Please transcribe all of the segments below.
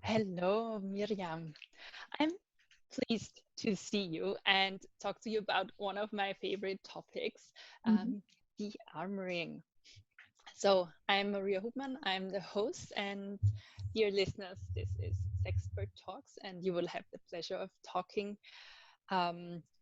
Hello, Mirjam. I'm pleased to see you and talk to you about one of my favorite topics, Mhm. de-armouring. So, I'm Maria Hubmann, I'm the host, and dear listeners, this is Sexpert Talks, and you will have the pleasure of talking,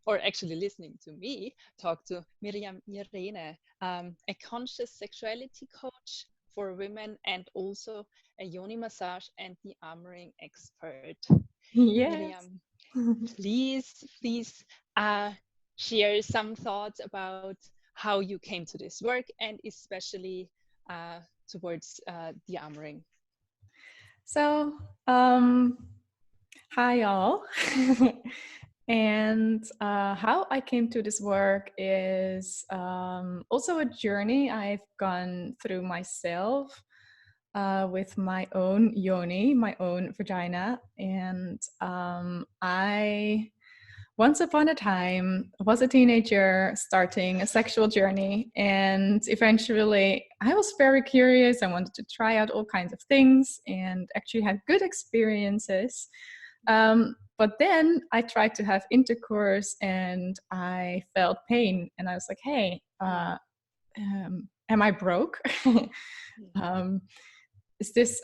or actually listening to me talk to Mirjam Irene, a conscious sexuality coach for women and also a yoni massage and de-armouring expert. Yes. Miriam, please uh, share some thoughts about how you came to this work and especially uh, towards the armoring. So, um, hi all. And how I came to this work is also a journey I've gone through myself with my own yoni, my own vagina. And I once upon a time was a teenager starting a sexual journey, and eventually I was very curious. I wanted to try out all kinds of things and actually had good experiences. But then I tried to have intercourse and I felt pain, and I was like, hey, Mm, am I broke? mm, um, is this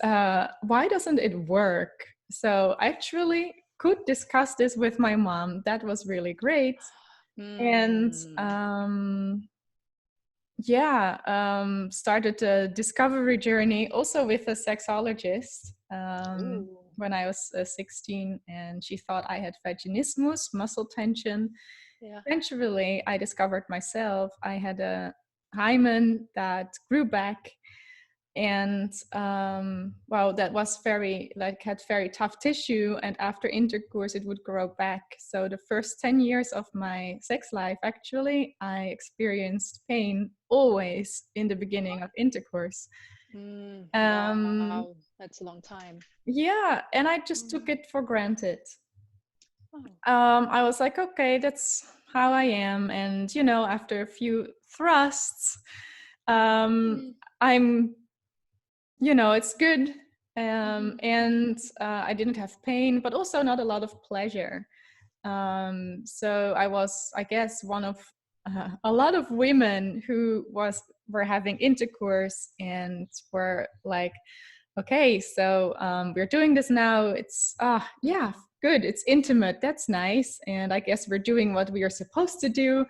why doesn't it work? So I actually could discuss this with my mom. That was really great. And mm. yeah, started a discovery journey also with a sexologist Ooh, when I was 16, and she thought I had vaginismus, muscle tension. yeah. Eventually I discovered myself I had a hymen that grew back, and well, that was very, like, had very tough tissue, and after intercourse it would grow back. So the first 10 years of my sex life, actually, I experienced pain always in the beginning of intercourse. Wow, um that's a long time. yeah, and I just Mm. took it for granted. Oh. I was like, okay, that's how I am. And after a few thrusts, um Mm. I'm it's good. Mhm. And I didn't have pain, but also not a lot of pleasure. So I was, I guess, one of a lot of women who were having intercourse and were like, okay, so we're doing this now. It's yeah, good. It's intimate. That's nice. And I guess we're doing what we are supposed to do.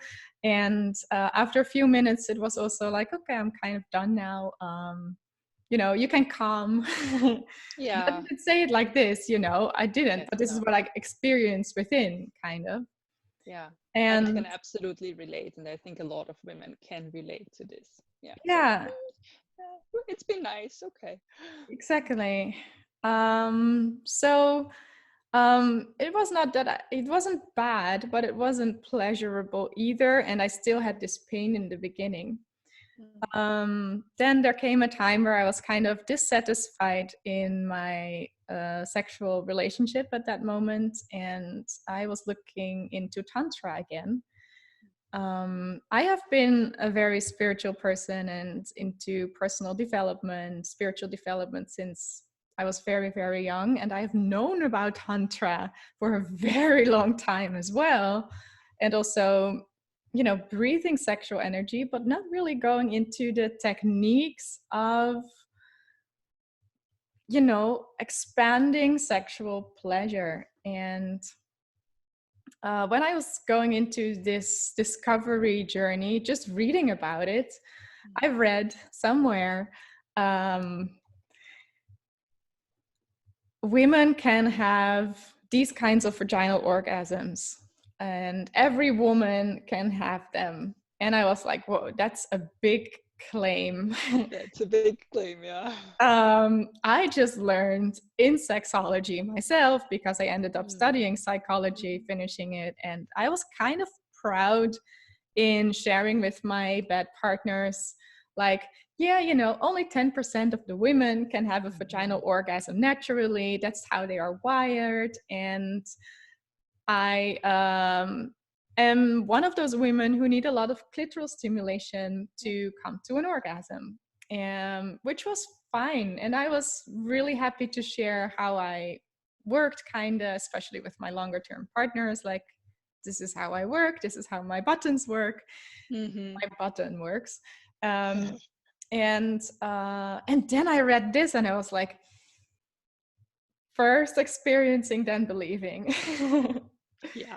And after a few minutes, it was also like, okay, I'm kind of done now. You can come. I Yeah, didn't say it like this, I didn't, yes, but this is no, what I experienced within, kind of. yeah. I can And absolutely relate, and I think a lot of women can relate to this. Yeah, so yeah, it's been nice. Okay. exactly. So it was not that it wasn't bad, but it wasn't pleasurable either, and I still had this pain in the beginning. Mm. Then there came a time where I was kind of dissatisfied in my sexual relationship at that moment, and I was looking into tantra again. I have been a very spiritual person and into personal development, spiritual development since I was very, very young. And I've known about Tantra for a very long time as well. And also, breathing sexual energy, but not really going into the techniques of, expanding sexual pleasure. And when I was going into this discovery journey, just reading about it, I read somewhere um, women can have these kinds of vaginal orgasms, and every woman can have them. And I was like, whoa, that's a big claim. That's a big claim, yeah. I just learned in sexology myself because I ended up Mm. studying psychology, finishing it, and I was kind of proud in sharing with my bed partners, like, yeah, only 10% of the women can have a vaginal orgasm naturally. That's how they are wired. And I am one of those women who need a lot of clitoral stimulation Yeah. to come to an orgasm, which was fine. And I was really happy to share how I worked, kind of, especially with my longer term partners. Like, this is how I work, this is how my buttons work. My button works. And then I read this and I was like, first experiencing, then believing. Yeah.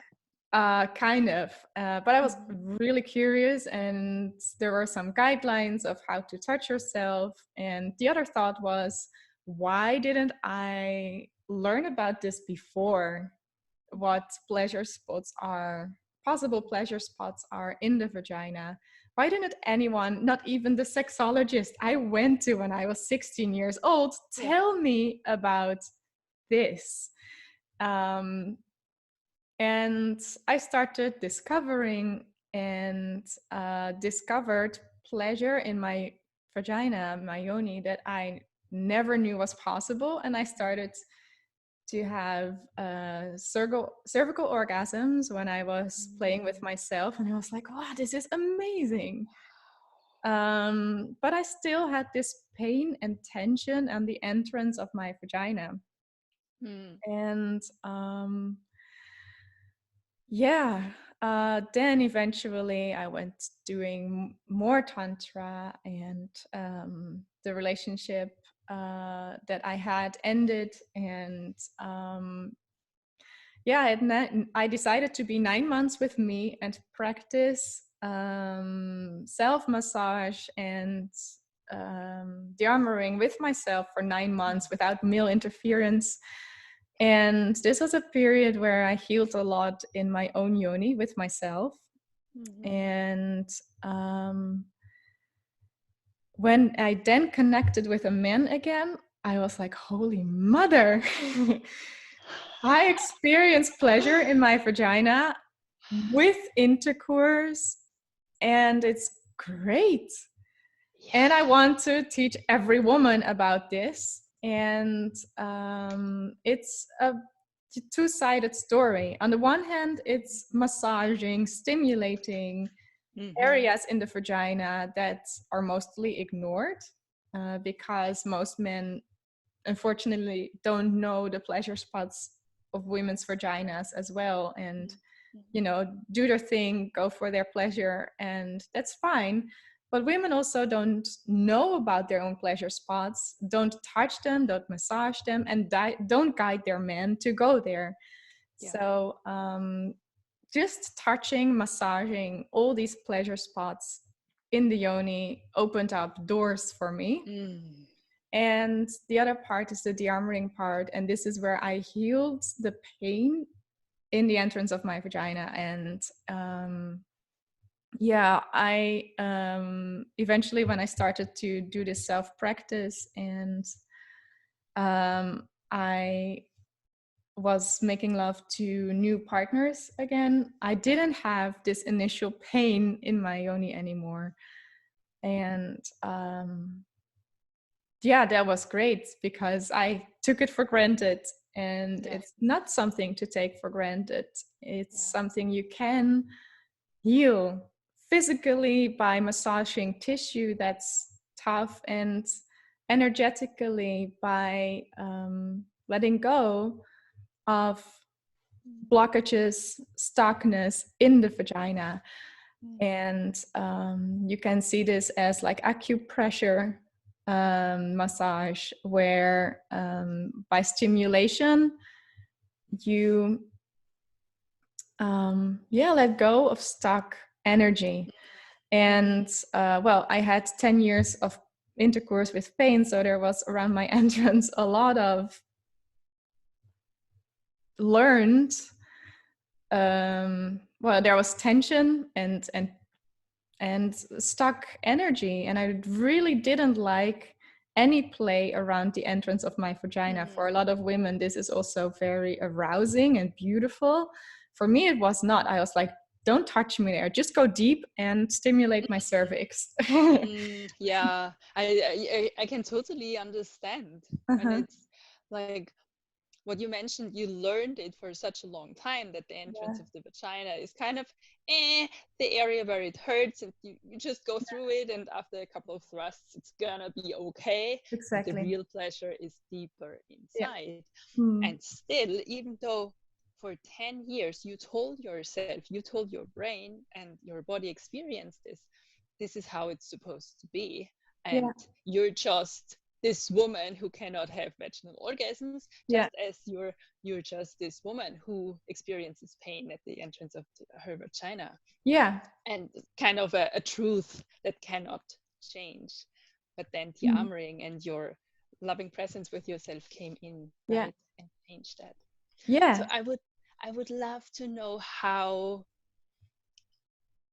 Kind of. But I was really curious, and there were some guidelines of how to touch yourself. And the other thought was, why didn't I learn about this before? What pleasure spots are, possible pleasure spots are in the vagina. Why didn't anyone, not even the sexologist I went to when I was 16 years old, tell me about this? And I started discovering and discovered pleasure in my vagina, my yoni, that I never knew was possible. And I started to have cervical orgasms when I was playing with myself. And I was like, oh, this is amazing. But I still had this pain and tension on the entrance of my vagina. And then eventually I went doing more tantra, and the relationship that I had ended, and I decided to be 9 months with me and practice self massage and de-armouring with myself for 9 months without male interference. And this was a period where I healed a lot in my own yoni with myself. And when I then connected with a man again, I was like, holy mother. I experienced pleasure in my vagina with intercourse, and it's great. And I want to teach every woman about this. And it's a two-sided story. On the one hand, it's massaging, stimulating areas in the vagina that are mostly ignored because most men, unfortunately, don't know the pleasure spots of women's vaginas as well, and do their thing, go for their pleasure, and that's fine. But women also don't know about their own pleasure spots, don't touch them, don't massage them, and don't guide their men to go there. So just touching, massaging all these pleasure spots in the yoni opened up doors for me. And the other part is the de-armouring part, and this is where I healed the pain in the entrance of my vagina. And I eventually, when I started to do this self-practice, and I was making love to new partners again, I didn't have this initial pain in my yoni anymore. And that was great, because I took it for granted, and it's not something to take for granted. It's something you can heal physically by massaging tissue that's tough, and energetically by letting go of blockages, stuckness in the vagina. And you can see this as like acupressure massage, where by stimulation you let go of stuck energy. And I had 10 years of intercourse with pain, so there was around my entrance a lot of learned there was tension and stuck energy, and I really didn't like any play around the entrance of my vagina. For a lot of women, this is also very arousing and beautiful. For me, it was not. I was like, don't touch me there, just go deep and stimulate my cervix. I can totally understand. And it's like, what you mentioned, you learned it for such a long time that the Yeah, entrance of the vagina is kind of the area where it hurts, and you just go through it, and after a couple of thrusts it's gonna be okay. But the exactly. real pleasure is deeper Yeah. inside. Mm. And still, even though for 10 years you told yourself, you told your brain and your body experienced this is how it's supposed to be, Yeah. and you're just this woman who cannot have vaginal orgasms, Yeah. just as you're just this woman who experiences pain at the entrance of her vagina, Yeah. and kind of a truth that cannot change. But then the Mm. armoring and your loving presence with yourself came in, Yeah. right, and changed that. So Yeah. I would love to know how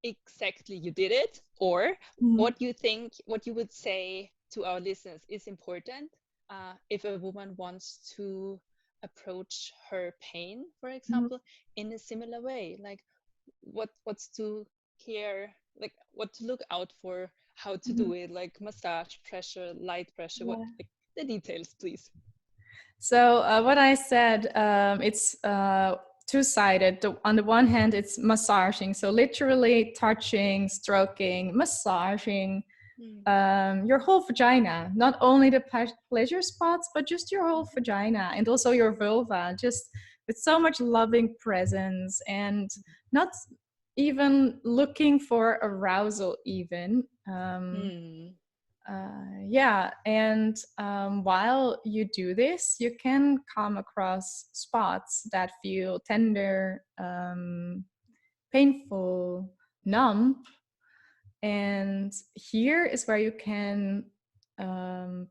exactly you did it, or Mm. what you think, what you would say to our listeners is important if a woman wants to approach her pain, for Mm. example, in a similar way. Like what's to care, like what to look out for, how to Mm. do it, like massage, pressure, light pressure, what, Yeah. like the details, please. So what I said, it's two-sided. On the one hand, it's massaging, so literally touching, stroking, massaging Mm. your whole vagina, not only the pleasure spots, but just your whole Mhm. vagina and also your vulva, just with so much loving presence and not even looking for arousal even. Mm. Yeah, and while you do this, you can come across spots that feel tender, painful, numb. And here is where you can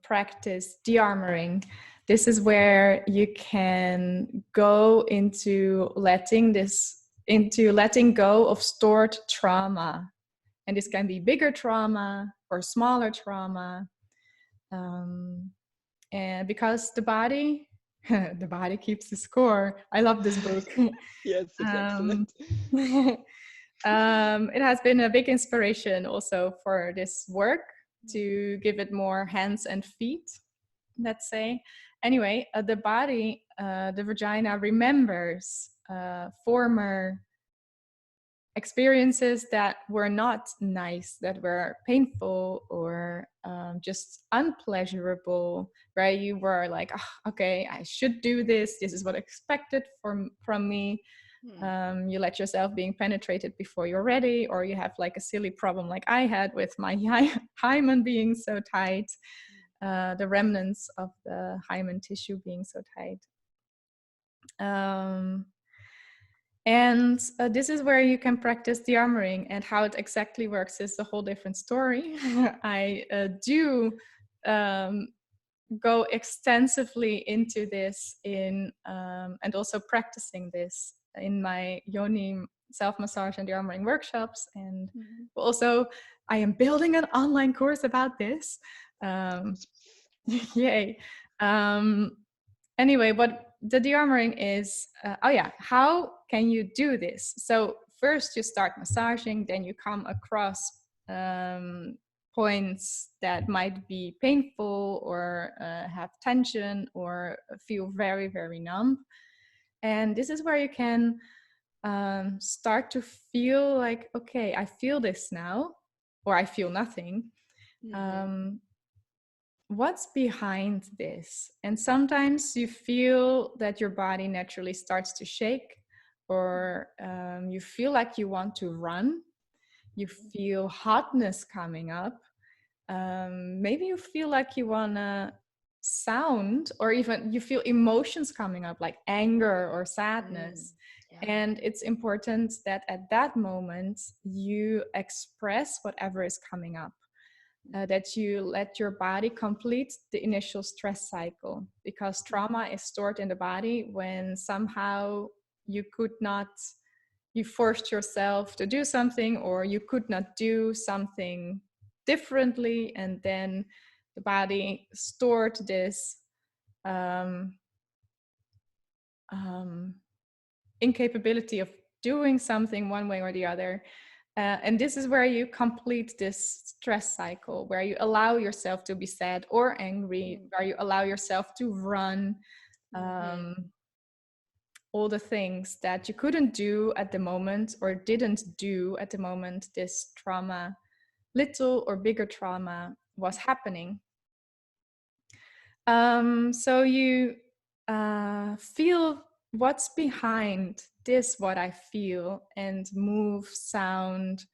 practice de-armouring. This is where you can go into letting go of stored trauma. And this can be bigger trauma or smaller trauma. And because the body the body keeps the score. I love this book. Yes, it's um, excellent. it has been a big inspiration also for this work to give it more hands and feet, let's say. Anyway, the body, the vagina remembers former experiences that were not nice, that were painful or just unpleasurable, where you were like, oh, okay, I should do this. This is what expected from me. Hmm. You let yourself being penetrated before you're ready, or you have like a silly problem like I had with my hymen being so tight, the remnants of the hymen tissue being so tight. And this is where you can practice de-armouring, and how it exactly works is a whole different story. I do go extensively into this and also practicing this in my Yoni self-massage and de-armouring workshops. And Mhm. also I am building an online course about this. Yay. Um, anyway, what the de-armouring is, how can you do this? So first you start massaging, then you come across points that might be painful or have tension or feel very, very numb. And this is where you can start to feel like, okay, I feel this now, or I feel nothing. Mhm. Um, what's behind this? And sometimes you feel that your body naturally starts to shake, or you feel like you want to run. You feel hotness coming up. Maybe you feel like you want to sound, or even you feel emotions coming up like anger or Mm. sadness. Yeah. And it's important that at that moment you express whatever is coming up, that you let your body complete the initial stress cycle, because trauma is stored in the body when somehow you could not, you forced yourself to do something, or you could not do something differently, and then the body stored this um, um, incapability of doing something one way or the other. And this is where you complete this stress cycle, where you allow yourself to be sad or angry, Mm. where you allow yourself to run, Mm-hmm. All the things that you couldn't do at the moment or didn't do at the moment this trauma, little or bigger trauma, was happening. So you feel what's behind this, what I feel, and move, sound,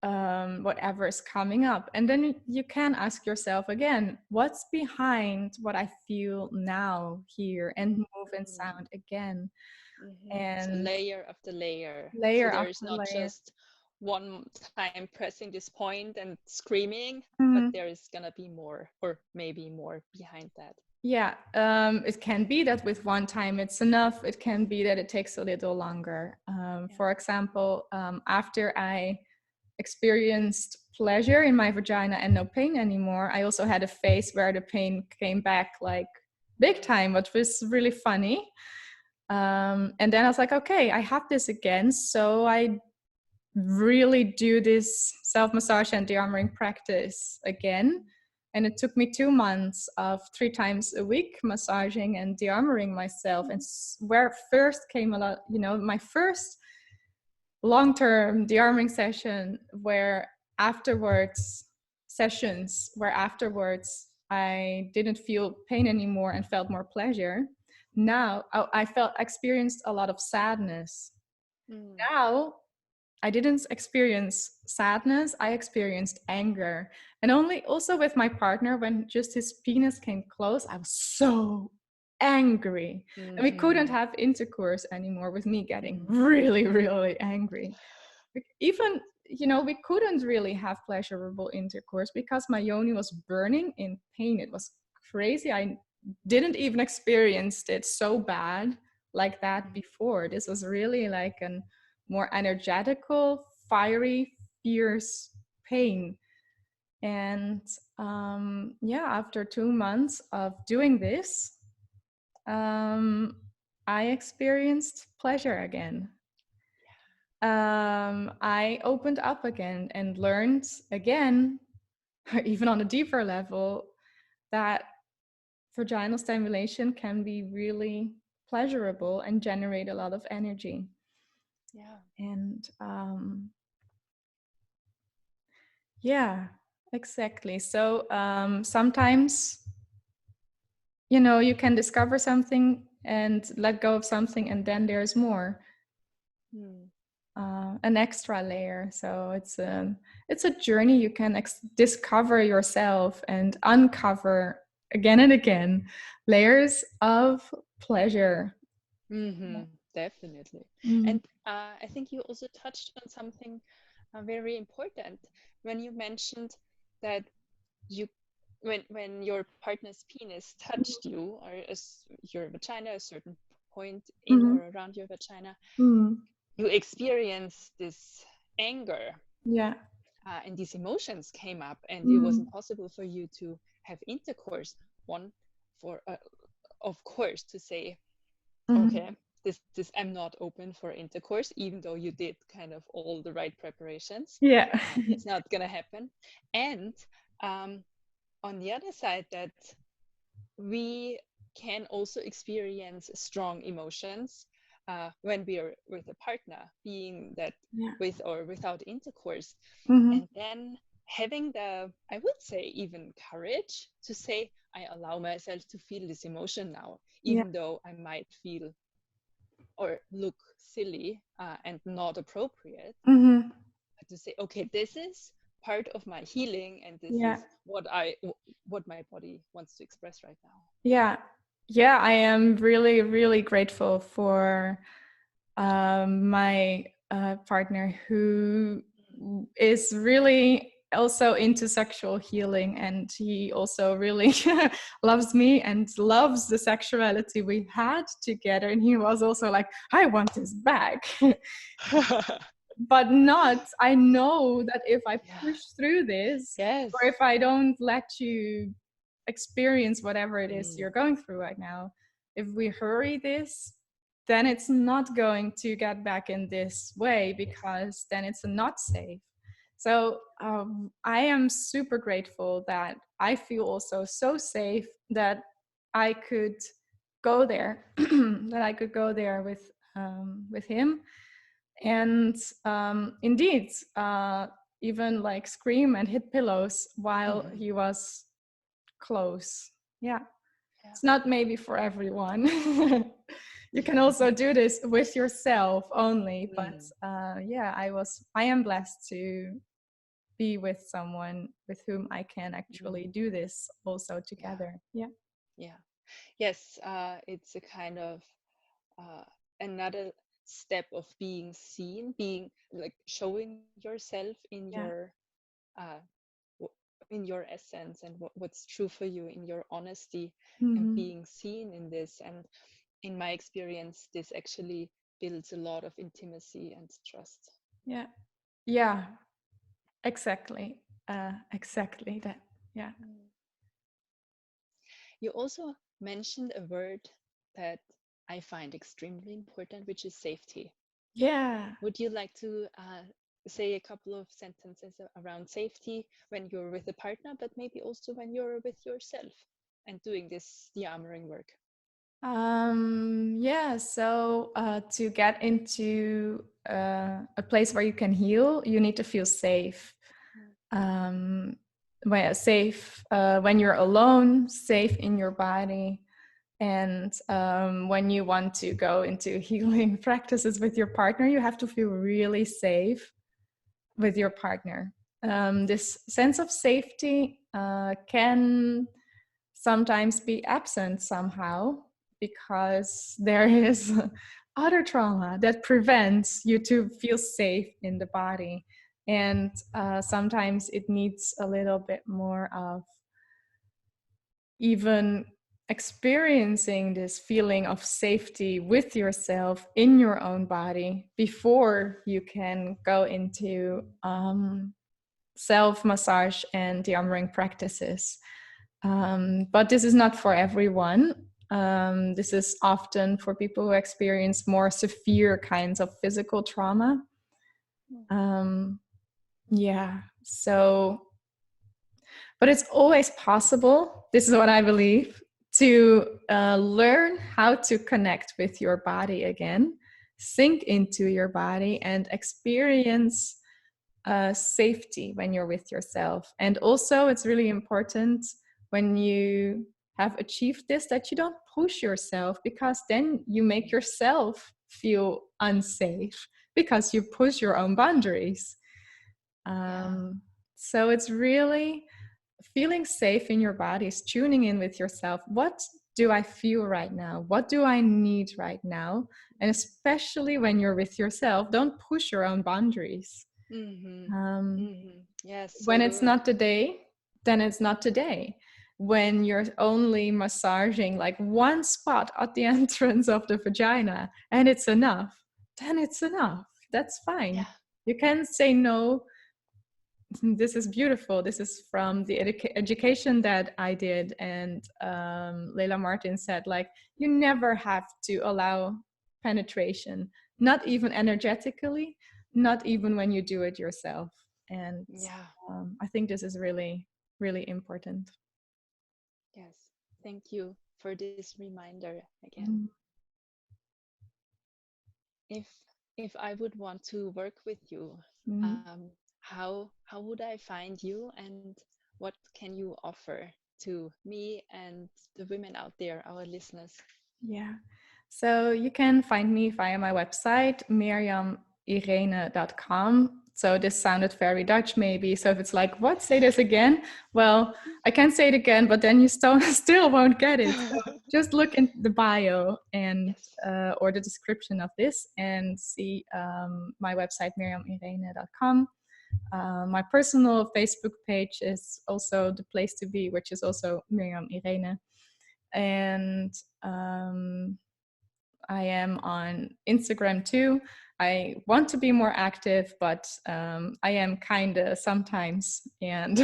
whatever is coming up. And then you can ask yourself again, what's behind what I feel now, here, and move and sound again. So And layer after layer. So layer there is after not layer. just one time pressing this point and screaming, but Mhm. there is gonna be more, or maybe more behind that. Yeah, it can be that with one time it's enough. It can be that it takes a little longer. For example, after I experienced pleasure in my vagina and no pain anymore, I also had a phase where the pain came back like big time, which was really funny. And then I was like, okay, I have this again. So I really do this self-massage and de-armouring practice again. And it took me 2 months of 3 times a week massaging and de-armouring myself. And where first came a lot, my first long-term de-armouring sessions where afterwards I didn't feel pain anymore and felt more pleasure. Now I experienced a lot of sadness. Now I didn't experience sadness, I experienced anger. And also with my partner, when just his penis came close, I was so angry. And we couldn't have intercourse anymore with me getting really, really angry. Even, we couldn't really have pleasurable intercourse because my yoni was burning in pain. It was crazy. I didn't even experience it so bad like that before. This was really like a more energetical, fiery, fierce pain. And after 2 months of doing this, I experienced pleasure again. I opened up again and learned again, even on a deeper level, that vaginal stimulation can be really pleasurable and generate a lot of energy. Yeah. And yeah, exactly. So sometimes, you can discover something and let go of something, and then there's more. An extra layer. So it's a journey. You can discover yourself and uncover again and again layers of pleasure. Definitely. Mm. And I think you also touched on something very important when you mentioned that you, when your partner's penis touched you, or your vagina, a certain point in Mm-hmm. or around your vagina, Mm. you experience this anger. Yeah. And these emotions came up, and it was Mm. impossible for you to have intercourse. One, for of course, to say, okay, this I'm not open for intercourse, even though you did kind of all the right preparations. Yeah. It's not gonna happen. And on the other side, that we can also experience strong emotions when we are with a partner, being that with or without intercourse. And then having the, I would say, even courage to say, I allow myself to feel this emotion now, even though I might feel or look silly and not appropriate. But to say, okay, this is part of my healing, and this is what my body wants to express right now. Yeah, I am really, really grateful for my partner who is really also into sexual healing, and he also really loves me and loves the sexuality we had together, and he was also like, I want this back. But I know that if I push through this, or if I don't let you experience whatever it is you're going through right now, if we hurry this, then it's not going to get back in this way, because then it's not safe. So I am super grateful that I feel also so safe that I could go there, that I could go there with him, and indeed, even like scream and hit pillows while Mm-hmm. he was close. Yeah, Yeah. it's not maybe for everyone. You can also do this with yourself only, but Mm, yeah, I am blessed to be with someone with whom I can actually mm, do this also yeah. together. Yeah. Yeah. Yes, it's a kind of uh, another step of being seen, being like showing yourself Yeah. uh, in your essence and what's true for you, in your honesty, and Hmm. being seen in this. And in my experience, this actually builds a lot of intimacy and trust. Yeah. Yeah. Exactly. Exactly that. Yeah. Mm. You also mentioned a word that I find extremely important, which is safety. Yeah. Would you like to say a couple of sentences around safety when you're with a partner, but maybe also when you're with yourself and doing this de-armouring work? Yeah, so to get into a place where you can heal, you need to feel safe. Mm. Um, safe when you're alone, safe in your body. And when you want to go into healing practices with your partner, you have to feel really safe with your partner. This sense of safety can sometimes be absent somehow because there is other trauma that prevents you to feel safe in the body. And sometimes it needs a little bit more of even experiencing this feeling of safety with yourself in your own body before you can go into self massage and de-armouring practices. But this is not for everyone. This is often for people who experience more severe kinds of physical trauma. Um, yeah, so, but it's always possible, this is what I believe, to learn how to connect with your body again, sink into your body, and experience safety when you're with yourself. And also, it's really important when you have achieved this that you don't push yourself, because then you make yourself feel unsafe because you push your own boundaries. Yeah. So it's really feeling safe in your body, is tuning in with yourself. What do I feel right now? What do I need right now? And especially when you're with yourself, don't push your own boundaries. Mm-hmm. Um, Mm-hmm. Yes, so when it's good. not today, then it's not today. When you're only massaging like one spot at the entrance of the vagina and it's enough, then it's enough. That's fine. Yeah. You can say no. This is beautiful. This is from the education that I did. And Leila Martin said, like, you never have to allow penetration, not even energetically, not even when you do it yourself. And Yeah. I think this is really, really important. Yes. Thank you for this reminder again. Mm. If if I would want to work with you, Mm. how would I find you, and what can you offer to me and the women out there, our listeners? Yeah. So you can find me via my website, mirjamirene.com. So this sounded very Dutch, maybe. So if it's like, what? Say this again? Well, I can say it again, but then you still won't get it. So just look in the bio and Yes. or the description of this and see my website, mirjamirene.com. My personal Facebook page is also the place to be, which is also Mirjam Irene. And I am on Instagram too. I want to be more active, but I am kind of sometimes. And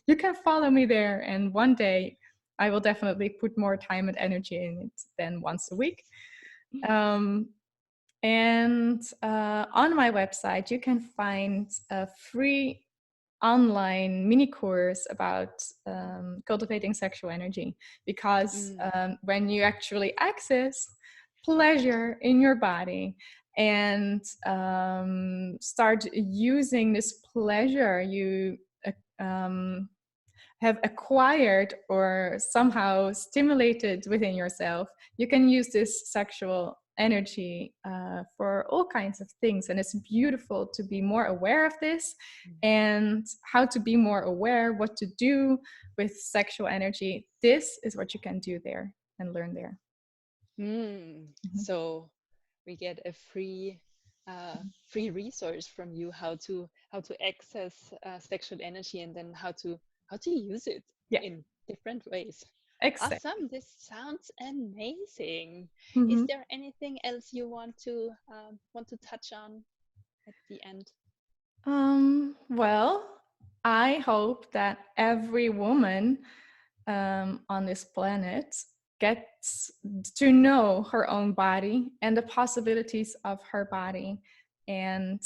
you can follow me there. And one day I will definitely put more time and energy in it than once a week. Um, and on my website, you can find a free online mini course about cultivating sexual energy, because Mm. when you actually access pleasure in your body and start using this pleasure you um, have acquired or somehow stimulated within yourself, you can use this sexual energy for all kinds of things. And it's beautiful to be more aware of this and how to be more aware what to do with sexual energy. This is what you can do there and learn there. Mm. Mhm. So we get a free resource from you how to access sexual energy, and then how to use it Yeah, in different ways. exactly. Awesome, this sounds amazing. Is Mhm. there anything else you want to touch on at the end? Well, I hope that every woman on this planet gets to know her own body and the possibilities of her body, and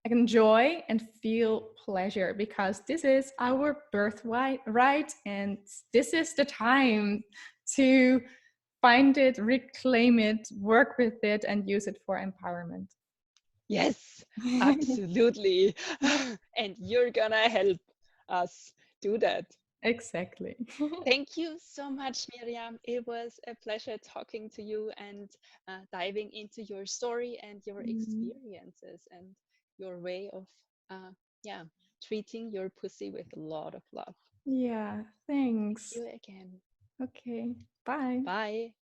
enjoy and feel pleasure, because this is our birthright, right? And this is the time to find it, reclaim it, work with it, and use it for empowerment. Yes, absolutely. And you're gonna help us do that. Exactly. Thank you so much, Miriam. It was a pleasure talking to you and diving into your story and your Mm, experiences and your way of, uh, yeah, treating your pussy with a lot of love. yeah, Thank thanks. you again. Okay, bye. Bye.